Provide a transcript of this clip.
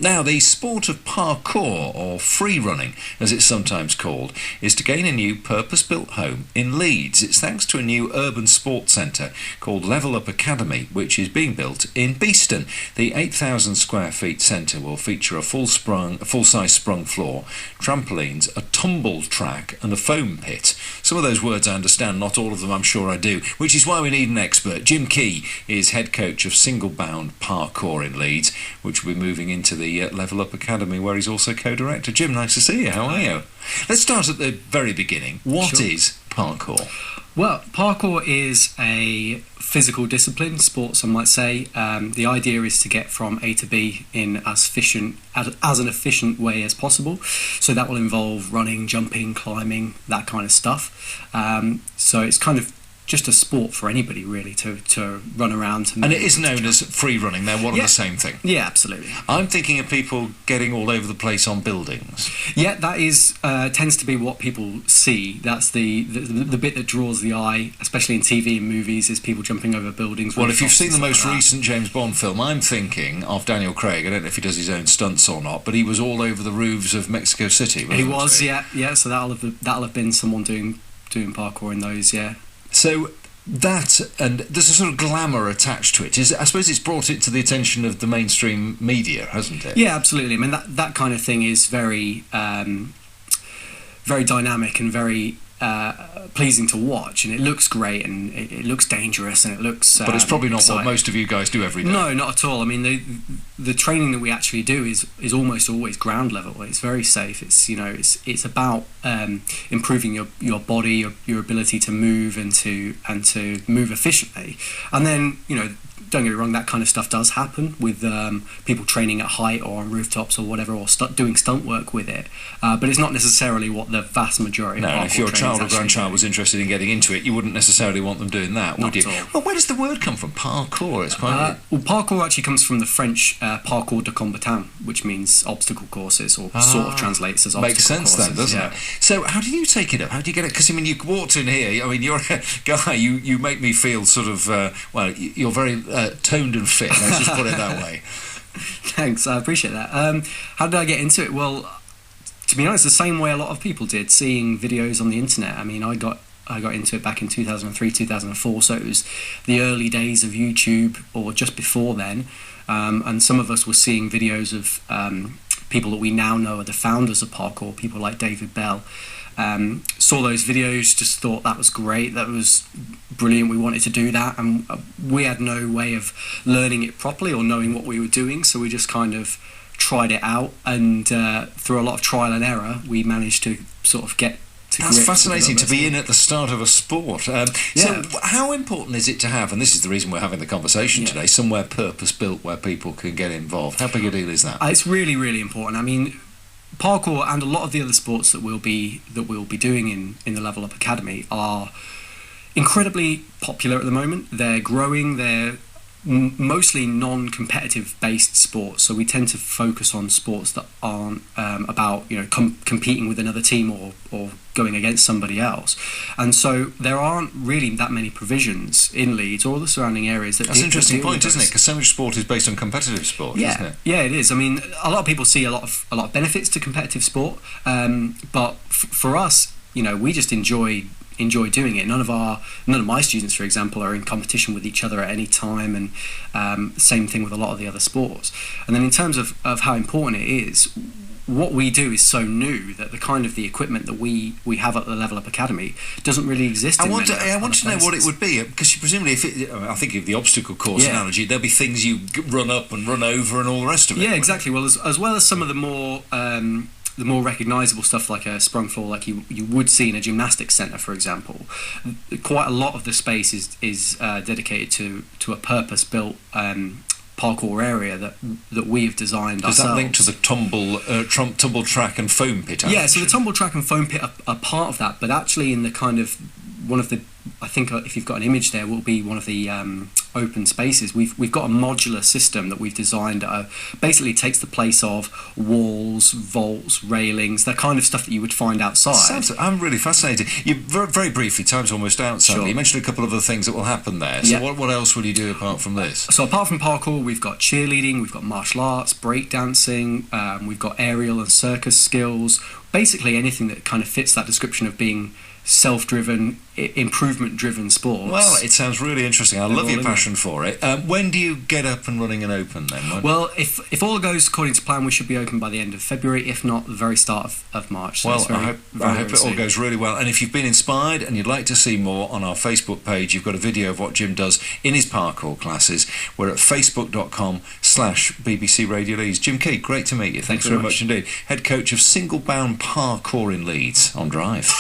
Now, the sport of parkour, or free running, as it's sometimes called, is to gain a new purpose-built home in Leeds. It's thanks to a new urban sports centre called Level Up Academy, which is being built in Beeston. The 8,000 square feet centre will feature a full-size sprung floor, trampolines, a tumble track and a foam pit. Some of those words I understand, not all of them I'm sure I do, which is why we need an expert. Jim Key is head coach of SingleBound Parkour in Leeds, which will be moving into the Level Up Academy, where he's also co-director. Jim, nice to see you. How are you? Let's start at the very beginning. What is parkour? Well, parkour is a physical discipline, sport some might say. The idea is to get from A to B in as an efficient way as possible. So that will involve running, jumping, climbing, that kind of stuff. So it's kind of just a sport for anybody really to run around. And it is known as free running. They're one and the same thing. Yeah, absolutely. I'm thinking of people getting all over the place on buildings. Yeah, that is tends to be what people see. That's the bit that draws the eye, especially in TV and movies, is people jumping over buildings. Well, if you've seen the most recent James Bond film, I'm thinking of Daniel Craig. I don't know if he does his own stunts or not, but he was all over the roofs of Mexico City. He was, yeah. So that'll have been someone doing parkour in those, yeah. So that, and there's a sort of glamour attached to it. I suppose it's brought it to the attention of the mainstream media, hasn't it? Yeah, absolutely. I mean, that kind of thing is very, very dynamic and very pleasing to watch, and it looks great, and it looks dangerous, and it looks but it's probably not exciting. what most of you guys do every day. No, not at all. I mean, the training that we actually do is almost always ground level. It's very safe. It's about improving your body, your ability to move and to move efficiently. And then, don't get me wrong, that kind of stuff does happen with people training at height or on rooftops or whatever, or doing stunt work with it. But it's not necessarily what the vast majority of parkour if your child or grandchild do. was interested in getting into it, you wouldn't necessarily want them doing that, would you? Well, where does the word come from? Parkour. It's quite well, parkour actually comes from the French parcours de combattant, which means obstacle courses, or sort of translates as obstacle makes sense courses. Then, doesn't it? So how do you take it up? How do you get it? Because, you walked in here, you're a guy, you make me feel sort of, you're very toned and fit, let's just put it that way. Thanks, I appreciate that. How did I get into it? Well, to be honest, the same way a lot of people did, seeing videos on the internet. I mean, I got into it back in 2003, 2004, so it was the early days of YouTube, or just before then, and some of us were seeing videos of people that we now know are the founders of parkour, people like David Bell. Saw those videos, just thought that was great, that was brilliant, we wanted to do that, and we had no way of learning it properly or knowing what we were doing, so we just kind of tried it out, and through a lot of trial and error we managed to sort of get to grips. That's fascinating to be in at the start of a sport. So how important is it to have, and this is the reason we're having the conversation today, somewhere purpose-built where people can get involved? How big a deal is that? It's really, really important. I mean, parkour and a lot of the other sports that we'll be doing in the Level Up Academy are incredibly popular at the moment. They're growing. They're mostly non-competitive based sports, so we tend to focus on sports that aren't about competing with another team or going against somebody else, and so there aren't really that many provisions in Leeds or the surrounding areas that. That's an interesting point, isn't it? Because so much sport is based on competitive sport, isn't it? Yeah, it is. I mean, a lot of people see a lot of benefits to competitive sport, but for us, we just enjoy doing it. None of my students, for example, are in competition with each other at any time, and same thing with a lot of the other sports. And then in terms of how important it is, what we do is so new that the equipment that we have at the Level Up Academy doesn't really exist. I want to know what it would be, because presumably, I think of the obstacle course analogy, there'll be things you run up and run over and all the rest of it. Yeah, exactly. Well, as well as some of the more recognisable stuff, like a sprung floor, like you would see in a gymnastics centre, for example. Quite a lot of the space is dedicated to a purpose-built parkour area that we've designed ourselves. Does that link to the tumble track and foam pit? Yeah, so the tumble track and foam pit are part of that, but actually in the kind of one of the I think if you've got an image there, will be one of the open spaces. We've got a modular system that we've designed that basically takes the place of walls, vaults, railings, that kind of stuff that you would find outside. I'm really fascinated. You very briefly, time's almost out. Sure. You mentioned a couple of other things that will happen there. So what else will you do apart from this? So apart from parkour, we've got cheerleading, we've got martial arts, breakdancing, we've got aerial and circus skills. Basically anything that kind of fits that description of being self-driven, improvement-driven sports. Well, it sounds really interesting. I love your passion for it. When do you get up and running and open then? Well, if all goes according to plan, we should be open by the end of February, if not the very start of March. So well, I hope it all goes really well. And if you've been inspired and you'd like to see more, on our Facebook page, you've got a video of what Jim does in his parkour classes. We're at facebook.com/BBC Radio Leeds. Jim Key, great to meet you. Thanks very much indeed. Head coach of SingleBound Parkour in Leeds on Drive.